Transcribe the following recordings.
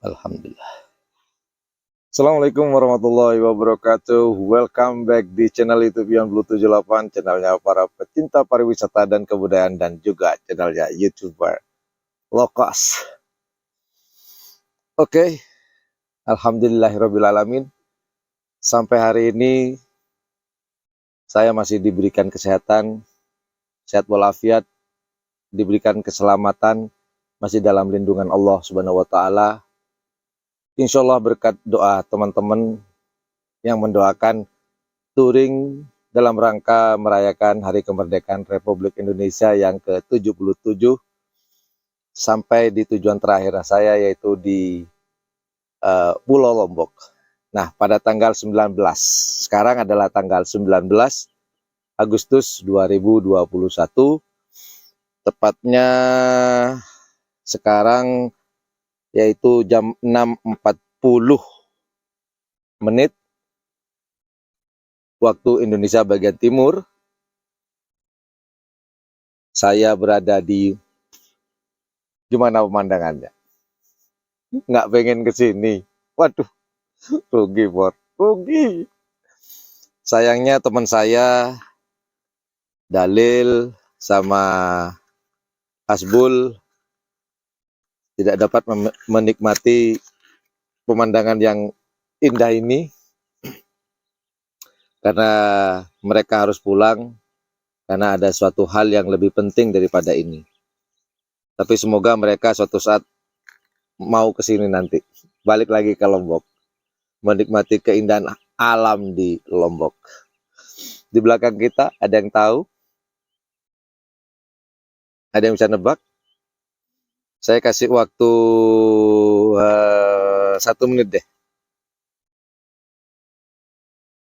Alhamdulillah. Assalamualaikum warahmatullahi wabarakatuh. Welcome back di channel YouTube Beyond Blue 78, channelnya para pecinta pariwisata dan kebudayaan dan juga channelnya YouTuber low cost. Oke, alhamdulillahirrabbilalamin. Sampai hari ini saya masih diberikan kesehatan, sehat walafiat, diberikan keselamatan, masih dalam lindungan Allah Subhanahu wa Ta'ala. Insya Allah berkat doa teman-teman yang mendoakan touring dalam rangka merayakan Hari Kemerdekaan Republik Indonesia yang ke-77 sampai di tujuan terakhir saya, yaitu di Pulau Lombok. Nah, pada tanggal 19, sekarang adalah tanggal 19 Agustus 2021, tepatnya sekarang yaitu jam 6.40 waktu Indonesia bagian timur. Saya berada di, gimana pemandangannya? Nggak pengen ke sini. Waduh, rugi bor, rugi. Sayangnya teman saya Dalil sama Hasbul tidak dapat menikmati pemandangan yang indah ini karena mereka harus pulang karena ada suatu hal yang lebih penting daripada ini. Tapi semoga mereka suatu saat mau ke sini nanti, balik lagi ke Lombok, menikmati keindahan alam di Lombok. Di belakang kita ada yang tahu? Ada yang bisa nebak? Saya kasih waktu 1 menit deh.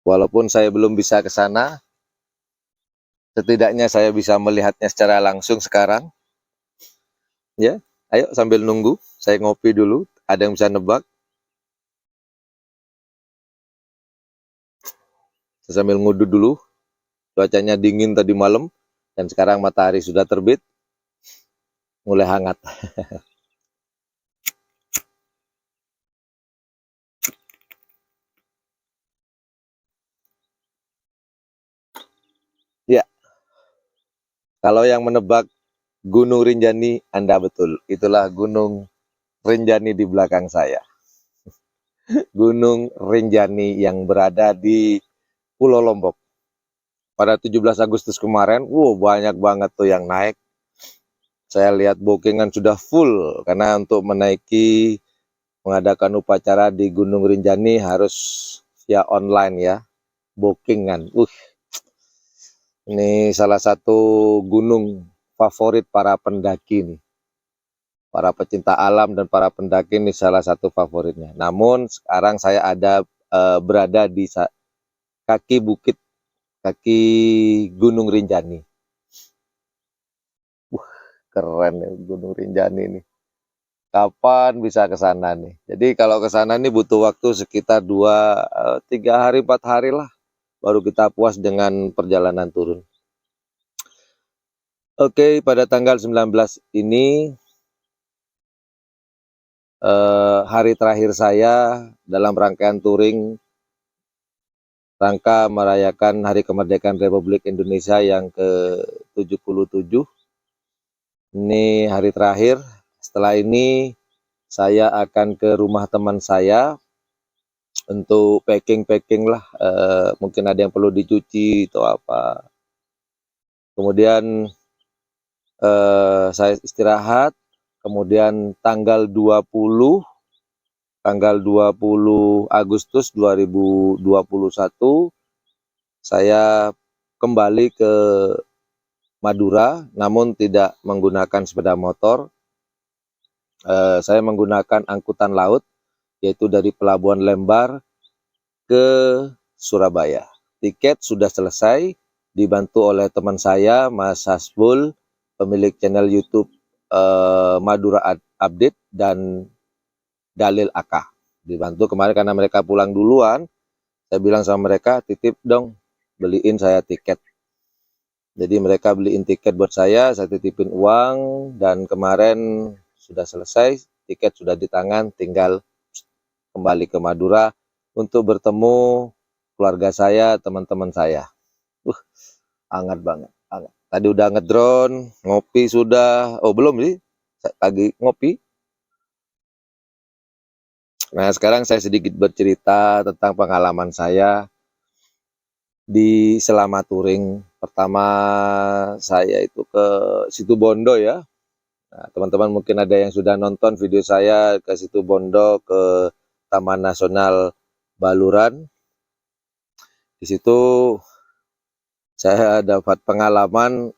Walaupun saya belum bisa ke sana, setidaknya saya bisa melihatnya secara langsung sekarang. Ya, ayo sambil nunggu, saya ngopi dulu. Ada yang bisa nebak? Saya sambil ngudut dulu. Cuacanya dingin tadi malam, dan sekarang matahari sudah terbit, mulai hangat. Ya, kalau yang menebak Gunung Rinjani, Anda betul. Itulah Gunung Rinjani di belakang saya. Gunung Rinjani yang berada di Pulau Lombok. Pada 17 Agustus kemarin, banyak banget tuh yang naik. Saya lihat bookingan sudah full, karena untuk menaiki, mengadakan upacara di Gunung Rinjani harus via online ya, bookingan. Ini salah satu gunung favorit para pendaki nih. Para pecinta alam dan para pendaki ini salah satu favoritnya. Namun sekarang saya ada berada di kaki bukit, kaki Gunung Rinjani. Keren ya Gunung Rinjani ini. Kapan bisa ke sana nih? Jadi kalau ke sana nih butuh waktu sekitar 3 hari 4 hari lah, baru kita puas dengan perjalanan turun. Oke, pada tanggal 19 ini hari terakhir saya dalam rangkaian touring rangka merayakan Hari Kemerdekaan Republik Indonesia yang ke-77. Ini hari terakhir. Setelah ini saya akan ke rumah teman saya untuk packing lah, mungkin ada yang perlu dicuci atau apa. Kemudian saya istirahat. Kemudian tanggal 20 Agustus 2021 saya kembali ke Madura, namun tidak menggunakan sepeda motor. Saya menggunakan angkutan laut, yaitu dari Pelabuhan Lembar ke Surabaya. Tiket sudah selesai, dibantu oleh teman saya, Mas Hasbul, pemilik channel YouTube Madura Update, dan Dalil AK. Dibantu kemarin karena mereka pulang duluan, saya bilang sama mereka, titip dong, beliin saya tiket. Jadi mereka beliin tiket buat saya titipin uang, dan kemarin sudah selesai, tiket sudah di tangan, tinggal kembali ke Madura untuk bertemu keluarga saya, teman-teman saya. Hangat banget, hangat. Tadi udah ngedrone, ngopi sudah. Oh belum sih, lagi ngopi. Nah sekarang saya sedikit bercerita tentang pengalaman saya di selama touring. Pertama saya itu ke Situbondo ya. Nah, teman-teman mungkin ada yang sudah nonton video saya ke Situbondo, ke Taman Nasional Baluran. Di situ saya dapat pengalaman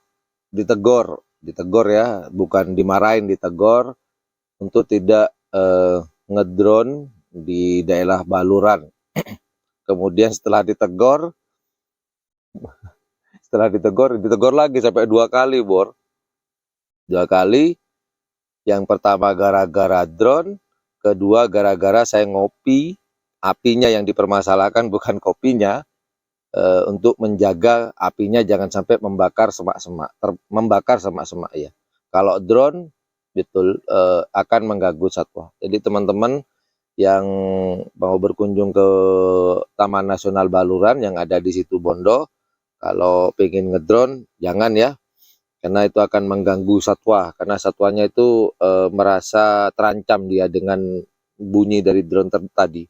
ditegur ya, bukan dimarahin, ditegur untuk tidak ngedrone di daerah Baluran. Kemudian setelah ditegur lagi sampai 2 kali, Bor. 2 kali. Yang pertama gara-gara drone, kedua gara-gara saya ngopi, apinya yang dipermasalahkan bukan kopinya, untuk menjaga apinya jangan sampai membakar semak-semak ya. Kalau drone betul akan mengganggu satwa. Jadi teman-teman yang mau berkunjung ke Taman Nasional Baluran yang ada di Situbondo, kalau pengen ngedrone jangan ya, karena itu akan mengganggu satwa, karena satwanya itu merasa terancam dia dengan bunyi dari drone tadi.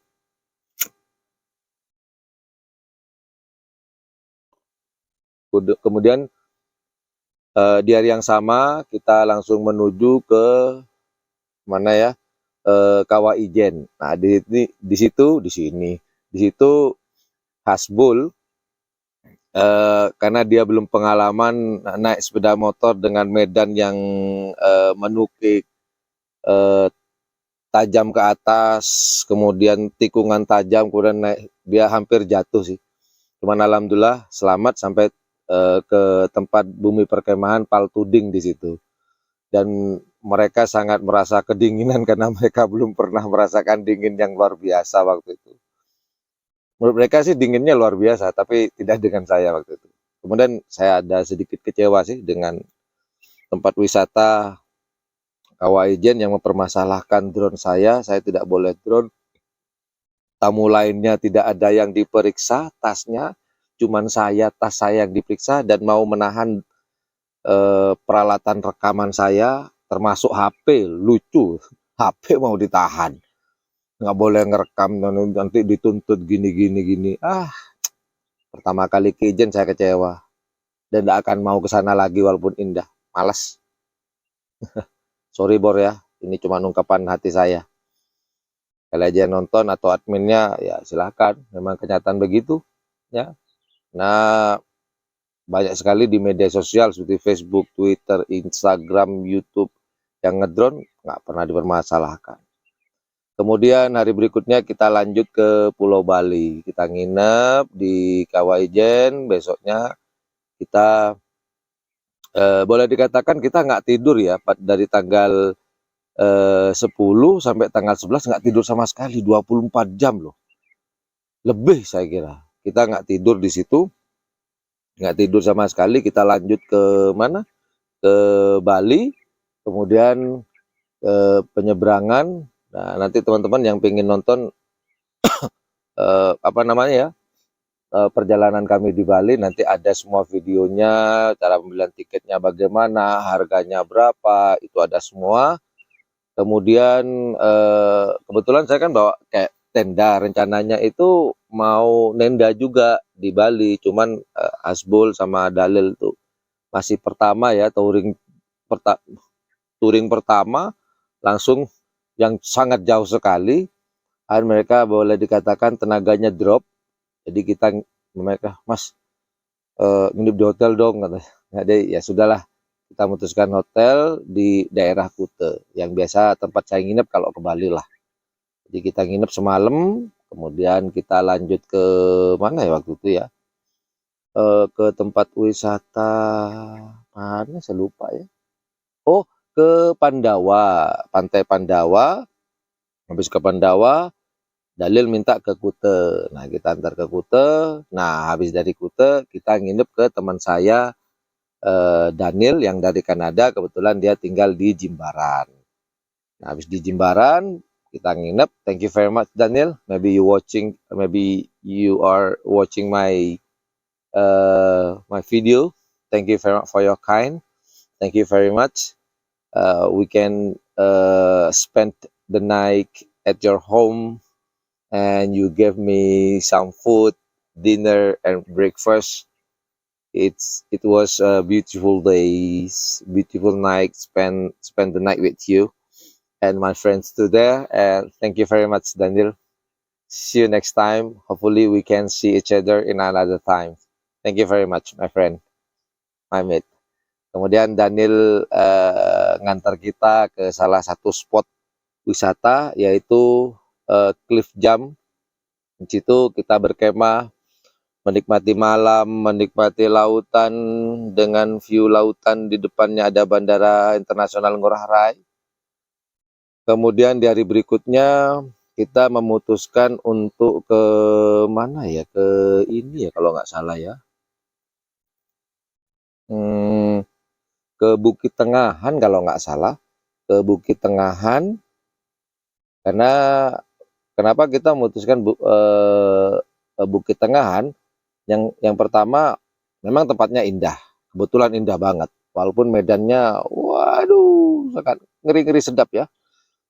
Kemudian di hari yang sama kita langsung menuju ke mana ya, Kawah Ijen. Nah di situ Hasbul, karena dia belum pengalaman naik sepeda motor dengan medan yang menukik, tajam ke atas, kemudian tikungan tajam, kemudian naik, dia hampir jatuh sih. Cuman alhamdulillah selamat sampai ke tempat bumi perkemahan Paltuding di situ. Dan mereka sangat merasa kedinginan karena mereka belum pernah merasakan dingin yang luar biasa waktu itu. Menurut mereka sih dinginnya luar biasa, tapi tidak dengan saya waktu itu. Kemudian saya ada sedikit kecewa sih dengan tempat wisata Kawah Ijen yang mempermasalahkan drone saya tidak boleh drone. Tamu lainnya tidak ada yang diperiksa tasnya, cuman tas saya yang diperiksa dan mau menahan peralatan rekaman saya, termasuk HP, lucu, HP mau ditahan. Nggak boleh ngerekam, nanti dituntut gini. Pertama kali ke Ijen saya kecewa. Dan tidak akan mau ke sana lagi walaupun indah. Malas. Sorry Bor ya, ini cuma ungkapan hati saya. Kalau aja yang nonton atau adminnya, ya silakan. Memang kenyataan begitu. Ya. Nah, banyak sekali di media sosial seperti Facebook, Twitter, Instagram, YouTube yang ngedrone nggak pernah dipermasalahkan. Kemudian hari berikutnya kita lanjut ke Pulau Bali. Kita nginep di Kawah Ijen. Besoknya kita boleh dikatakan kita nggak tidur ya, dari tanggal 10 sampai tanggal 11 nggak tidur sama sekali, 24 jam loh. Lebih saya kira. Kita nggak tidur di situ. Nggak tidur sama sekali. Kita lanjut ke mana? Ke Bali. Kemudian penyeberangan. Nah, nanti teman-teman yang pengen nonton apa namanya ya, perjalanan kami di Bali, nanti ada semua videonya, cara pembelian tiketnya bagaimana, harganya berapa, itu ada semua. Kemudian kebetulan saya kan bawa kayak tenda, rencananya itu mau nenda juga di Bali, cuman Hasbul sama Dalil tuh masih pertama ya, touring pertama langsung yang sangat jauh sekali, dan mereka boleh dikatakan tenaganya drop. Jadi mereka, Mas, nginep di hotel dong, kata. Jadi ya sudahlah, kita memutuskan hotel di daerah Kute, yang biasa tempat saya nginep kalau ke Bali lah. Jadi kita nginep semalam, kemudian kita lanjut ke mana ya waktu itu ya, ke tempat wisata mana saya lupa ya. Oh, ke Pandawa, Pantai Pandawa. Habis ke Pandawa, Dalil minta ke Kute. Nah, kita antar ke Kute. Nah, habis dari Kute, kita nginep ke teman saya, Daniel yang dari Kanada. Kebetulan dia tinggal di Jimbaran. Nah, habis di Jimbaran kita nginep. Thank you very much Daniel. Maybe you are watching my video. Thank you very much for your kind. Thank you very much. We can spend the night at your home, and you gave me some food, dinner, and breakfast. It was a beautiful days, beautiful night. Spend the night with you and my friends too there. And thank you very much, Daniel. See you next time. Hopefully we can see each other in another time. Thank you very much, my friend, my mate. Kemudian Daniel ngantar kita ke salah satu spot wisata, yaitu Cliff Jump. Di situ kita berkemah, menikmati malam, menikmati lautan dengan view lautan. Di depannya ada Bandara Internasional Ngurah Rai. Kemudian di hari berikutnya kita memutuskan untuk ke mana ya, ke ini ya kalau nggak salah ya, ke Bukit Tengahan kalau nggak salah, ke Bukit Tengahan. Karena kenapa kita memutuskan Bukit Tengahan? Yang pertama, memang tempatnya indah, kebetulan indah banget. Walaupun medannya, waduh, sangat ngeri-ngeri sedap ya.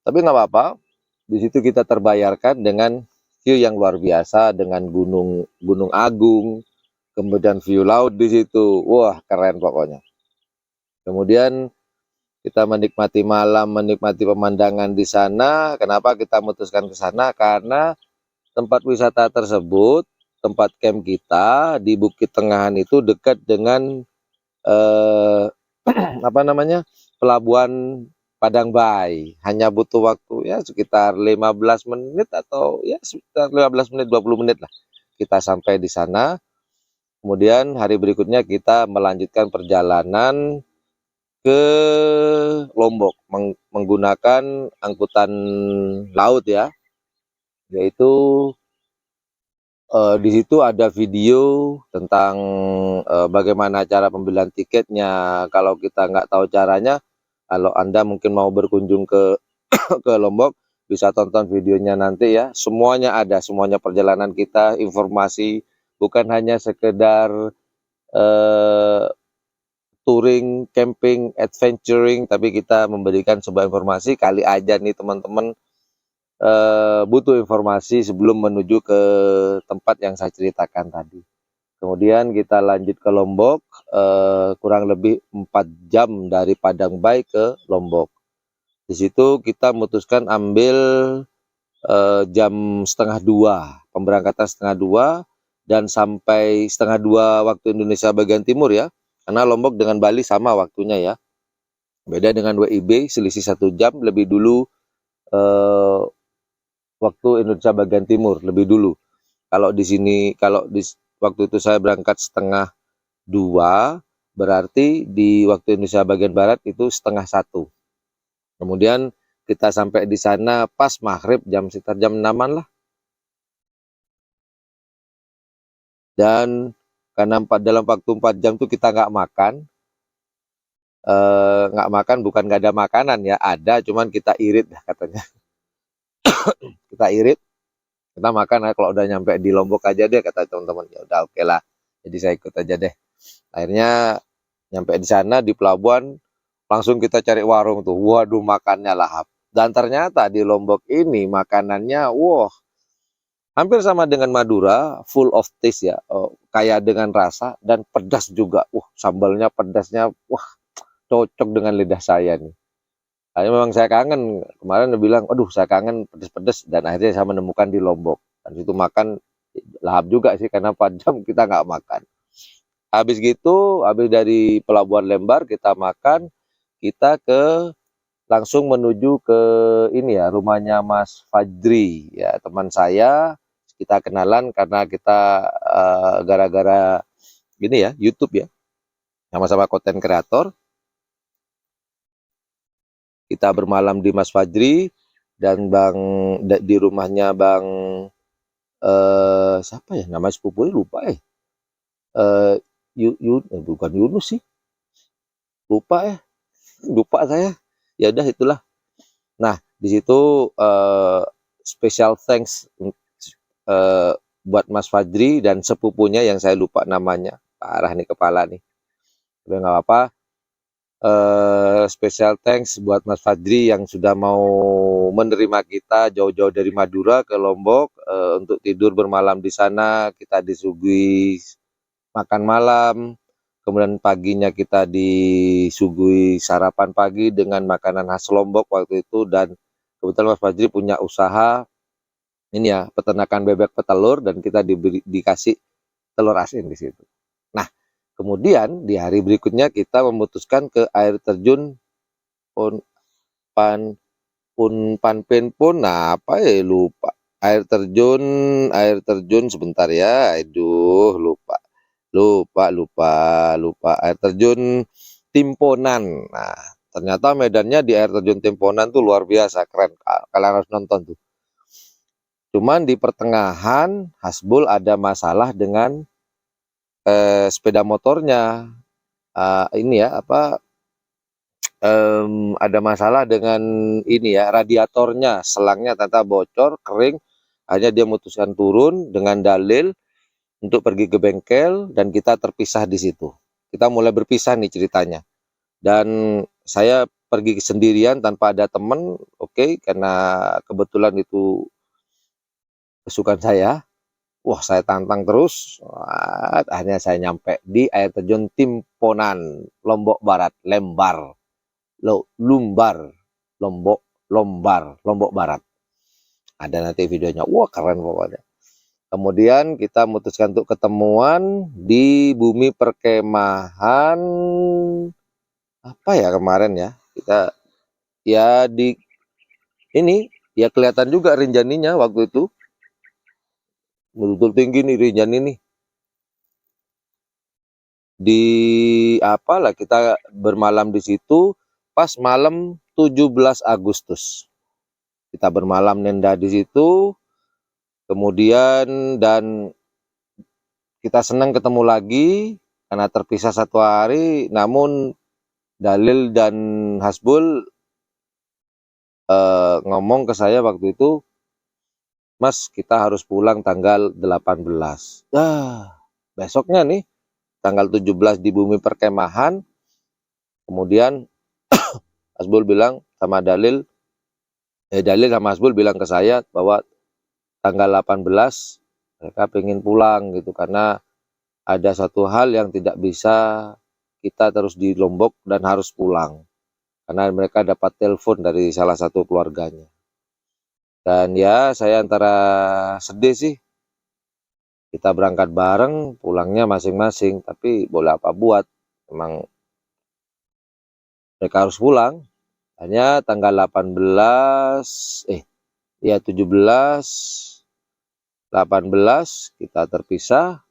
Tapi nggak apa-apa. Di situ kita terbayarkan dengan view yang luar biasa, dengan Gunung Agung, kemudian view laut di situ. Wah, keren pokoknya. Kemudian kita menikmati malam, menikmati pemandangan di sana. Kenapa kita memutuskan ke sana? Karena tempat wisata tersebut, tempat camp kita di Bukit Tengahan itu dekat dengan apa namanya, pelabuhan Padang Bay. Hanya butuh waktu ya sekitar 15 menit atau ya sekitar 15 menit 20 menit lah kita sampai di sana. Kemudian hari berikutnya kita melanjutkan perjalanan ke Lombok menggunakan angkutan laut ya, yaitu di situ ada video tentang bagaimana cara pembelian tiketnya. Kalau kita nggak tahu caranya, kalau Anda mungkin mau berkunjung ke ke Lombok, bisa tonton videonya nanti ya. Semuanya ada, semuanya perjalanan kita, informasi, bukan hanya sekedar eh, touring, camping, adventuring, tapi kita memberikan sebuah informasi. Kali aja nih teman-teman butuh informasi sebelum menuju ke tempat yang saya ceritakan tadi. Kemudian kita lanjut ke Lombok, kurang lebih 4 jam dari Padang Bay ke Lombok. Di situ kita memutuskan ambil jam setengah 2, pemberangkatan setengah 2, dan sampai setengah 2 waktu Indonesia bagian timur ya, karena Lombok dengan Bali sama waktunya ya. Beda dengan WIB, selisih 1 jam lebih dulu waktu Indonesia bagian timur, lebih dulu. Kalau di sini, waktu itu saya berangkat setengah 2, berarti di waktu Indonesia bagian barat itu setengah 1. Kemudian kita sampai di sana pas maghrib, sekitar jam 6-an lah. Dan karena dalam waktu 4 jam itu kita nggak makan, bukan nggak ada makanan ya, ada, cuman kita irit katanya. Kita irit, kita makan kalau udah nyampe di Lombok aja deh, kata teman-teman. Ya udah oke lah, jadi saya ikut aja deh. Akhirnya nyampe di sana di pelabuhan, langsung kita cari warung tuh. Waduh, makannya lahap. Dan ternyata di Lombok ini makanannya wah, hampir sama dengan Madura, full of taste ya, kaya dengan rasa dan pedas juga. Sambalnya pedasnya wah, cocok dengan lidah saya nih. Akhirnya memang saya kangen. Kemarin dia bilang, aduh saya kangen pedas-pedas, dan akhirnya saya menemukan di Lombok. Dan situ makan lahap juga sih, karena 4 jam kita nggak makan. Habis gitu, habis dari Pelabuhan Lembar kita makan, kita langsung menuju ke ini ya, rumahnya Mas Fajri ya, teman saya. Kita kenalan karena kita gara-gara gini ya, YouTube ya, sama-sama konten kreator. Kita bermalam di Mas Fajri dan di rumahnya Bang siapa ya namanya, sepupunya lupa bukan Yunus sih, lupa saya. Ya udah itulah. Nah, di situ special thanks buat Mas Fajri dan sepupunya yang saya lupa namanya. Parah nih kepala nih. Tapi nggak apa-apa. Special thanks buat Mas Fajri yang sudah mau menerima kita jauh-jauh dari Madura ke Lombok untuk tidur bermalam di sana. Kita disuguhi makan malam, kemudian paginya kita disuguhi sarapan pagi dengan makanan khas Lombok waktu itu, dan kebetulan Mas Fajri punya usaha ini ya, peternakan bebek petelur, dan kita dikasih telur asin di situ. Nah, kemudian di hari berikutnya kita memutuskan ke air terjun Unpan Unpanpen pun, nah apa ya lupa. Air terjun sebentar ya. Aduh, lupa. Air terjun Timponan. Nah, ternyata medannya di air terjun Timponan tuh luar biasa keren. Kalian harus nonton tuh. Cuman di pertengahan Hasbul ada masalah dengan sepeda motornya. Ini ya apa? Ada masalah dengan ini ya, radiatornya, selangnya ternyata bocor, kering. Akhirnya dia memutuskan turun dengan dalil untuk pergi ke bengkel, dan kita terpisah di situ. Kita mulai berpisah nih ceritanya. Dan saya pergi sendirian tanpa ada teman, oke, karena kebetulan itu kesukaan saya. Wah, saya tantang terus. Wah, akhirnya saya nyampe di air terjun Timponan, Lombok Barat, Lombok Barat. Ada nanti videonya. Wah, keren pokoknya. Kemudian kita memutuskan untuk ketemuan di bumi perkemahan apa ya kemarin ya. Kita ya di ini ya kelihatan juga Rinjaninya waktu itu. Betul tinggi nih Rinjani nih. Di apalah kita bermalam di situ pas malam 17 Agustus. Kita bermalam nenda di situ. Kemudian dan kita senang ketemu lagi karena terpisah satu hari, namun Dalil dan Hasbul ngomong ke saya waktu itu, Mas kita harus pulang tanggal 18. Besoknya nih tanggal 17 di bumi perkemahan. Kemudian Hasbul bilang sama Dalil sama Hasbul bilang ke saya bahwa tanggal 18 mereka pengen pulang gitu, karena ada satu hal yang tidak bisa kita terus di Lombok dan harus pulang. Karena mereka dapat telepon dari salah satu keluarganya. Dan ya saya antara sedih sih. Kita berangkat bareng, pulangnya masing-masing. Tapi boleh apa buat, memang mereka harus pulang. Hanya tanggal 17, 18 kita terpisah.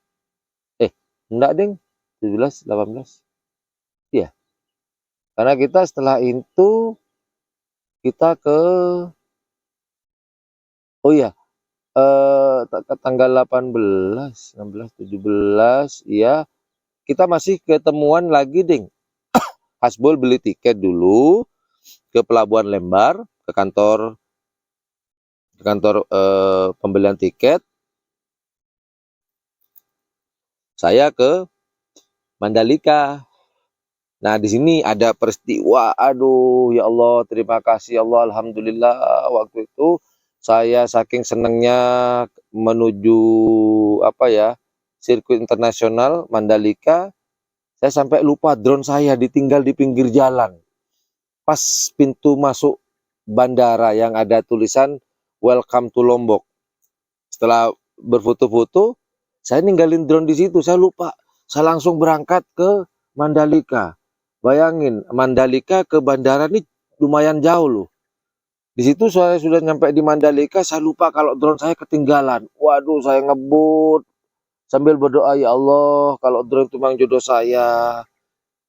Enggak ding, 17, 18. Iya. Karena kita setelah itu kita ke ke tanggal 18, 16, 17, ya kita masih ketemuan lagi ding. Hasbul beli tiket dulu ke Pelabuhan Lembar, ke kantor pembelian tiket. Saya ke Mandalika. Nah, di sini ada peristiwa, aduh ya Allah, terima kasih Allah, alhamdulillah. Waktu itu saya saking senangnya menuju sirkuit internasional Mandalika, saya sampai lupa drone saya ditinggal di pinggir jalan. Pas pintu masuk bandara yang ada tulisan Welcome to Lombok. Setelah berfoto-foto, saya ninggalin drone di situ. Saya lupa. Saya langsung berangkat ke Mandalika. Bayangin, Mandalika ke bandara ini lumayan jauh loh. Di situ saya sudah nyampe di Mandalika, saya lupa kalau drone saya ketinggalan. Waduh, saya ngebut sambil berdoa, ya Allah, kalau drone itu memang jodoh saya.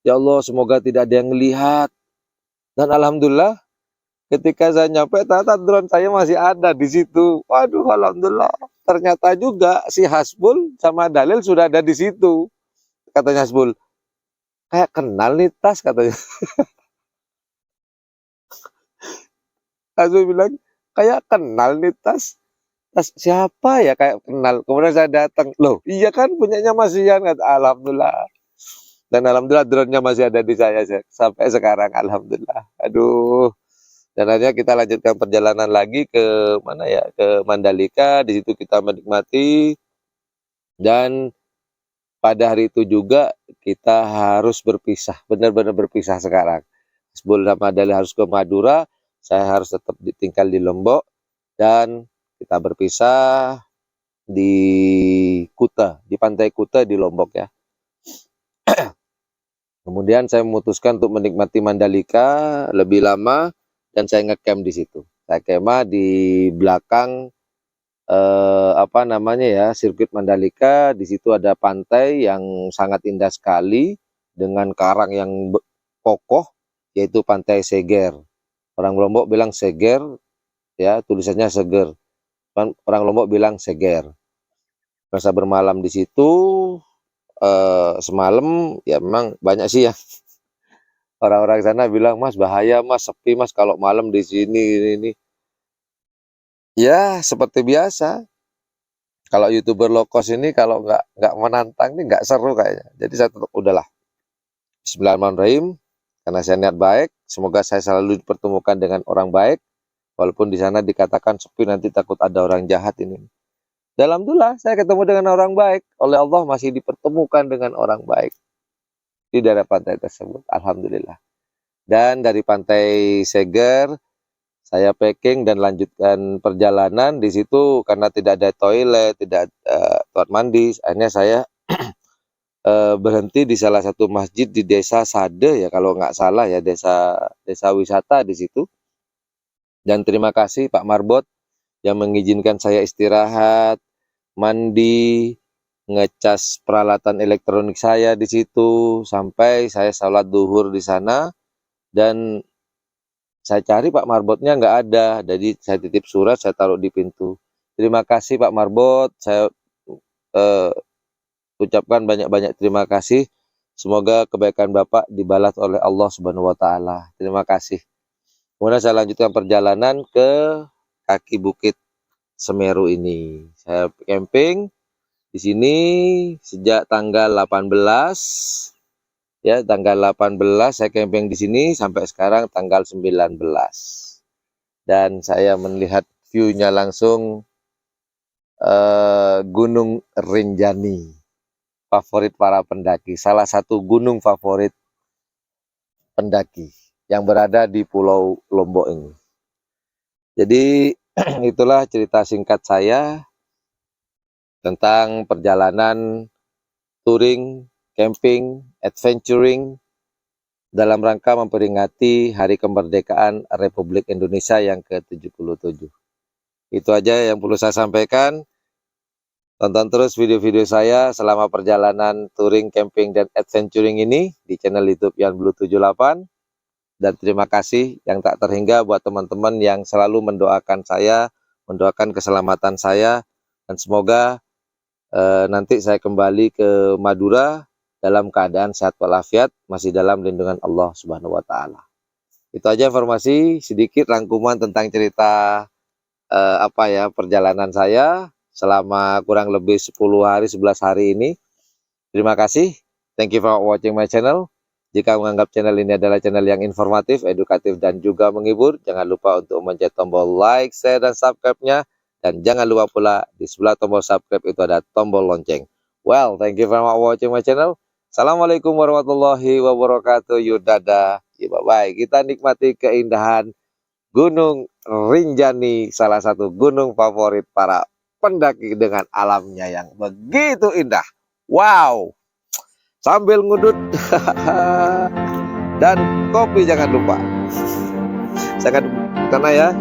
Ya Allah, semoga tidak ada yang melihat. Dan alhamdulillah, ketika saya nyampe, ternyata drone saya masih ada di situ. Waduh, alhamdulillah. Ternyata juga si Hasbul sama Dalil sudah ada di situ. Katanya Hasbul, kayak kenal nih tas katanya. Langsung bilang, kayak kenal nih tas. Tas siapa ya, kayak kenal. Kemudian saya datang, loh iya kan punyanya Mas Ian, kata alhamdulillah. Dan alhamdulillah drone-nya masih ada di saya sampai sekarang, alhamdulillah. Aduh. Dan akhirnya kita lanjutkan perjalanan lagi ke mana ya, ke Mandalika. Di situ kita menikmati, dan pada hari itu juga kita harus berpisah, benar-benar berpisah sekarang. Sebelum Mandalika harus ke Madura, saya harus tetap tinggal di Lombok, dan kita berpisah di Kuta, di pantai Kuta di Lombok ya. Kemudian saya memutuskan untuk menikmati Mandalika lebih lama, dan saya ngecamp di situ. Saya kemah di belakang apa namanya ya, sirkuit Mandalika. Di situ ada pantai yang sangat indah sekali dengan karang yang kokoh, yaitu Pantai Seger. Orang Lombok bilang Seger ya, tulisannya Seger. Orang Lombok bilang Seger. Masa bermalam di situ semalam ya, memang banyak sih ya orang-orang sana bilang, Mas bahaya Mas, sepi Mas kalau malam di sini ini. Ya seperti biasa. Kalau YouTuber low cost ini kalau nggak menantang ini nggak seru kayaknya. Jadi saya tetap udahlah. Bismillahirrahmanirrahim. Karena saya niat baik, semoga saya selalu dipertemukan dengan orang baik. Walaupun di sana dikatakan sepi, nanti takut ada orang jahat ini. Alhamdulillah saya ketemu dengan orang baik. Oleh Allah masih dipertemukan dengan orang baik di daerah pantai tersebut. Alhamdulillah. Dan dari Pantai Seger saya packing dan lanjutkan perjalanan. Di situ karena tidak ada toilet, tidak tempat mandi, akhirnya saya berhenti di salah satu masjid di Desa Sade ya kalau nggak salah ya, desa wisata di situ. Dan terima kasih Pak Marbot yang mengizinkan saya istirahat, mandi, ngecas peralatan elektronik saya di situ sampai saya sholat duhur di sana. Dan saya cari Pak Marbotnya nggak ada, jadi saya titip surat, saya taruh di pintu. Terima kasih Pak Marbot, saya ucapkan banyak-banyak terima kasih. Semoga kebaikan Bapak dibalas oleh Allah Subhanahu wa Ta'ala. Terima kasih. Kemudian saya lanjutkan perjalanan ke kaki bukit Semeru ini. Saya camping di sini sejak tanggal 18. Ya, tanggal 18 saya camping di sini sampai sekarang tanggal 19. Dan saya melihat view-nya langsung Gunung Rinjani, favorit para pendaki, salah satu gunung favorit pendaki yang berada di Pulau Lombok ini. Jadi itulah cerita singkat saya tentang perjalanan touring, camping, adventuring dalam rangka memperingati Hari Kemerdekaan Republik Indonesia yang ke-77. Itu aja yang perlu saya sampaikan. Tonton terus video-video saya selama perjalanan touring, camping, dan adventuring ini di channel YouTube Yan Blue 78. Dan terima kasih yang tak terhingga buat teman-teman yang selalu mendoakan saya, mendoakan keselamatan saya. Dan semoga nanti saya kembali ke Madura dalam keadaan sehat walafiat, masih dalam lindungan Allah Subhanahu wa Ta'ala. Itu aja informasi sedikit rangkuman tentang cerita perjalanan saya selama kurang lebih 10 hari 11 hari ini. Terima kasih. Thank you for watching my channel. Jika menganggap channel ini adalah channel yang informatif, edukatif, dan juga menghibur, jangan lupa untuk mencet tombol like, share, dan subscribe-nya. Dan jangan lupa pula di sebelah tombol subscribe itu ada tombol lonceng. Well, thank you for watching my channel. Assalamualaikum warahmatullahi wabarakatuh. Dadah. Bye-bye. Kita nikmati keindahan Gunung Rinjani, salah satu gunung favorit para pendaki dengan alamnya yang begitu indah. Wow. Sambil ngudut dan kopi jangan lupa. Saya akan sana ya.